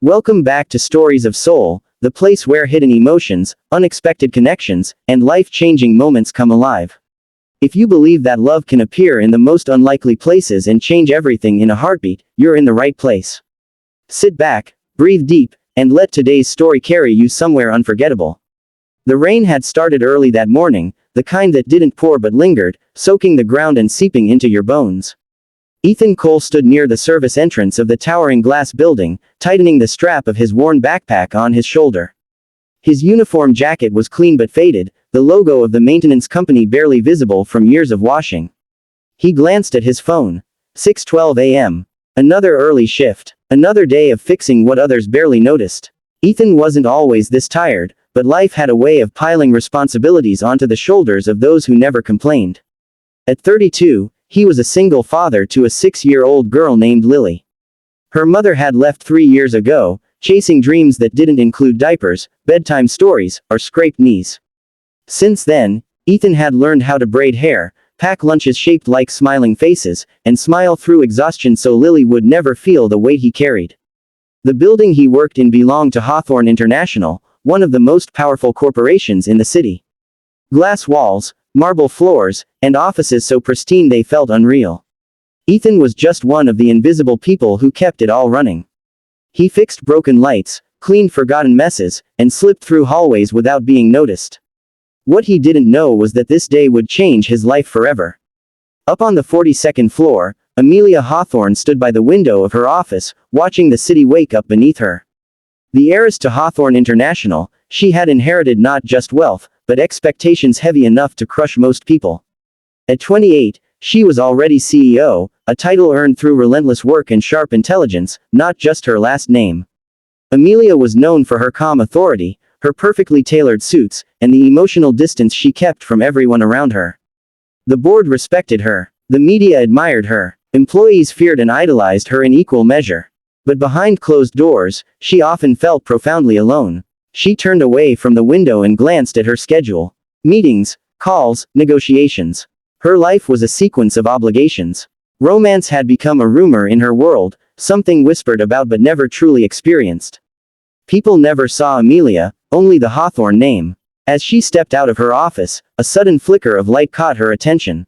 Welcome back to Stories of Soul, the place where hidden emotions, unexpected connections, and life-changing moments come alive. If you believe that love can appear in the most unlikely places and change everything in a heartbeat, you're in the right place. Sit back, breathe deep, and let today's story carry you somewhere unforgettable. The rain had started early that morning, the kind that didn't pour but lingered, soaking the ground and seeping into your bones. Ethan Cole stood near the service entrance of the towering glass building, tightening the strap of his worn backpack on his shoulder. His uniform jacket was clean but faded, the logo of the maintenance company barely visible from years of washing. He glanced at his phone. 6:12 a.m. Another early shift. Another day of fixing what others barely noticed. Ethan wasn't always this tired, but life had a way of piling responsibilities onto the shoulders of those who never complained. At 32, he was a single father to a 6-year-old girl named Lily. Her mother had left 3 years ago, chasing dreams that didn't include diapers, bedtime stories, or scraped knees. Since then, Ethan had learned how to braid hair, pack lunches shaped like smiling faces, and smile through exhaustion so Lily would never feel the weight he carried. The building he worked in belonged to Hawthorne International, one of the most powerful corporations in the city. Glass walls, marble floors, and offices so pristine they felt unreal. Ethan was just one of the invisible people who kept it all running. He fixed broken lights, cleaned forgotten messes, and slipped through hallways without being noticed. What he didn't know was that this day would change his life forever. Up on the 42nd floor, Amelia Hawthorne stood by the window of her office, watching the city wake up beneath her. The heiress to Hawthorne International, she had inherited not just wealth, but expectations heavy enough to crush most people. At 28, she was already CEO, a title earned through relentless work and sharp intelligence, not just her last name. Amelia was known for her calm authority, her perfectly tailored suits, and the emotional distance she kept from everyone around her. The board respected her. The media admired her. Employees feared and idolized her in equal measure. But behind closed doors, she often felt profoundly alone. She turned away from the window and glanced at her schedule. Meetings, calls, negotiations. Her life was a sequence of obligations. Romance had become a rumor in her world, something whispered about but never truly experienced. People never saw Amelia, only the Hawthorne name. As she stepped out of her office, a sudden flicker of light caught her attention.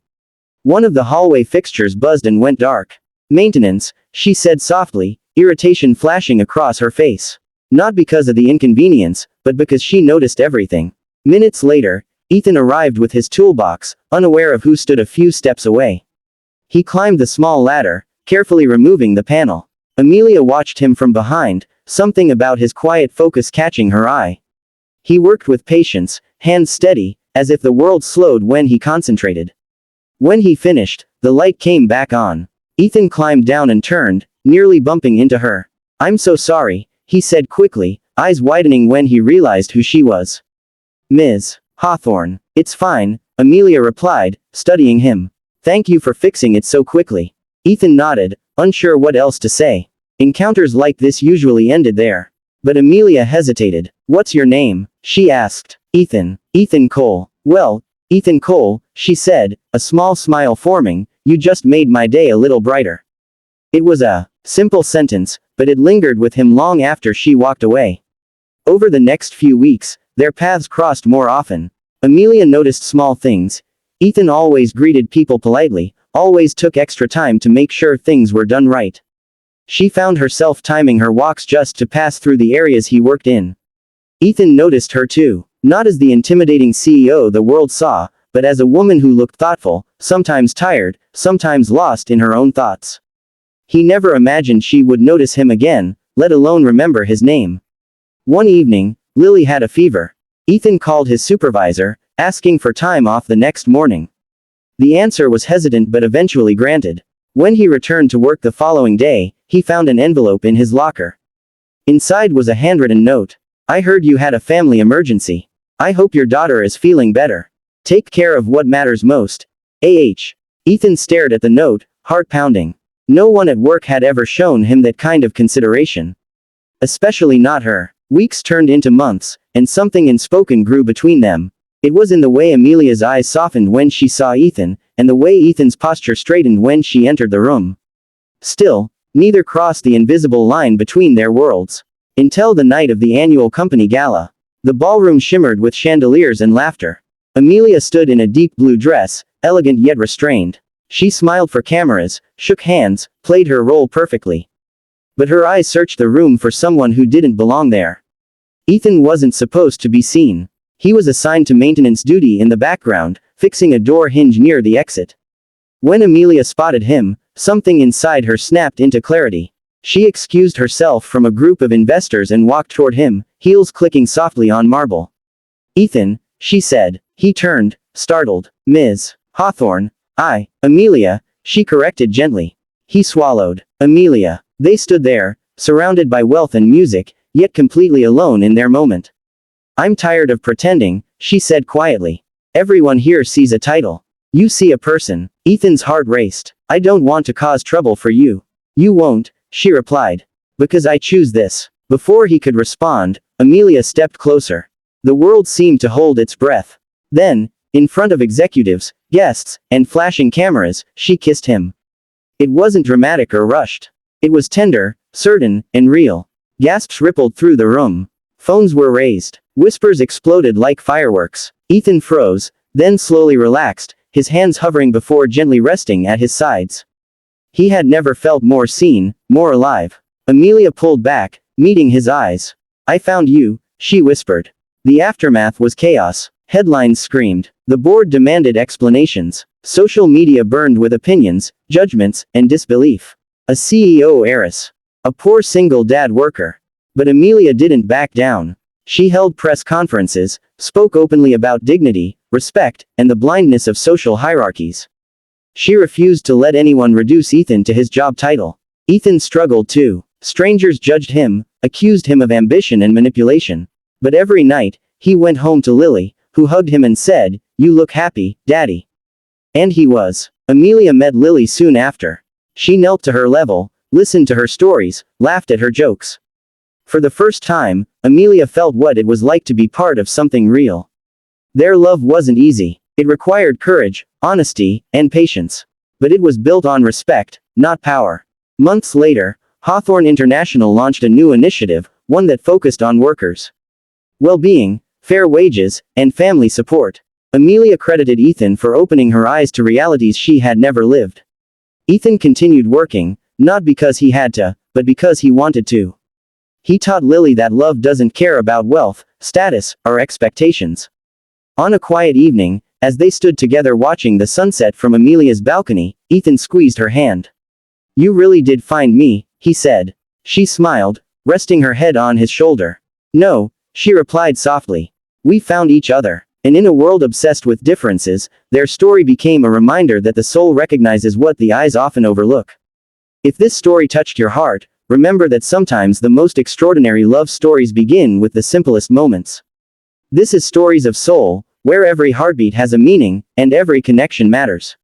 One of the hallway fixtures buzzed and went dark. Maintenance, she said softly, irritation flashing across her face. Not because of the inconvenience, but because she noticed everything. Minutes later, Ethan arrived with his toolbox, unaware of who stood a few steps away. He climbed the small ladder, carefully removing the panel. Amelia watched him from behind, something about his quiet focus catching her eye. He worked with patience, hands steady, as if the world slowed when he concentrated. When he finished, the light came back on. Ethan climbed down and turned, nearly bumping into her. "I'm so sorry," he said quickly, eyes widening when he realized who she was. "Ms. Hawthorne." "It's fine," Amelia replied, studying him. "Thank you for fixing it so quickly." Ethan nodded, unsure what else to say. Encounters like this usually ended there. But Amelia hesitated. "What's your name?" she asked. "Ethan. Ethan Cole." "Well, Ethan Cole," she said, a small smile forming, "you just made my day a little brighter." It was a simple sentence, but it lingered with him long after she walked away. Over the next few weeks, their paths crossed more often. Amelia noticed small things. Ethan always greeted people politely, always took extra time to make sure things were done right. She found herself timing her walks just to pass through the areas he worked in. Ethan noticed her too, not as the intimidating CEO the world saw, but as a woman who looked thoughtful, sometimes tired, sometimes lost in her own thoughts. He never imagined she would notice him again, let alone remember his name. One evening, Lily had a fever. Ethan called his supervisor, asking for time off the next morning. The answer was hesitant but eventually granted. When he returned to work the following day, he found an envelope in his locker. Inside was a handwritten note. "I heard you had a family emergency. I hope your daughter is feeling better. Take care of what matters most. A.H." Ethan stared at the note, heart pounding. No one at work had ever shown him that kind of consideration. Especially not her. Weeks turned into months, and something unspoken grew between them. It was in the way Amelia's eyes softened when she saw Ethan, and the way Ethan's posture straightened when she entered the room. Still, neither crossed the invisible line between their worlds. Until the night of the annual company gala. The ballroom shimmered with chandeliers and laughter. Amelia stood in a deep blue dress, elegant yet restrained. She smiled for cameras, shook hands, played her role perfectly. But her eyes searched the room for someone who didn't belong there. Ethan wasn't supposed to be seen. He was assigned to maintenance duty in the background, fixing a door hinge near the exit. When Amelia spotted him, something inside her snapped into clarity. She excused herself from a group of investors and walked toward him, heels clicking softly on marble. "Ethan," she said. He turned, startled. "Ms. Hawthorne." Amelia," she corrected gently. He swallowed. "Amelia." They stood there, surrounded by wealth and music, yet completely alone in their moment. "I'm tired of pretending," she said quietly. "Everyone here sees a title. You see a person." Ethan's heart raced. "I don't want to cause trouble for you." "You won't," she replied. "Because I choose this." Before he could respond, Amelia stepped closer. The world seemed to hold its breath. Then, in front of executives, guests, and flashing cameras, she kissed him. It wasn't dramatic or rushed. It was tender, certain, and real. Gasps rippled through the room. Phones were raised. Whispers exploded like fireworks. Ethan froze, then slowly relaxed, his hands hovering before gently resting at his sides. He had never felt more seen, more alive. Amelia pulled back, meeting his eyes. "I found you," she whispered. The aftermath was chaos. Headlines screamed. The board demanded explanations. Social media burned with opinions, judgments, and disbelief. A CEO heiress. A poor single dad worker. But Amelia didn't back down. She held press conferences, spoke openly about dignity, respect, and the blindness of social hierarchies. She refused to let anyone reduce Ethan to his job title. Ethan struggled too. Strangers judged him, accused him of ambition and manipulation. But every night, he went home to Lily, who hugged him and said, "You look happy, Daddy." And he was. Amelia met Lily soon after. She knelt to her level, listened to her stories, laughed at her jokes. For the first time, Amelia felt what it was like to be part of something real. Their love wasn't easy. It required courage, honesty, and patience. But it was built on respect, not power. Months later, Hawthorne International launched a new initiative, one that focused on workers' well-being, fair wages, and family support. Amelia credited Ethan for opening her eyes to realities she had never lived. Ethan continued working, not because he had to, but because he wanted to. He taught Lily that love doesn't care about wealth, status, or expectations. On a quiet evening, as they stood together watching the sunset from Amelia's balcony, Ethan squeezed her hand. "You really did find me," he said. She smiled, resting her head on his shoulder. "No," she replied softly. "We found each other." And in a world obsessed with differences, their story became a reminder that the soul recognizes what the eyes often overlook. If this story touched your heart, remember that sometimes the most extraordinary love stories begin with the simplest moments. This is Stories of Soul, where every heartbeat has a meaning, and every connection matters.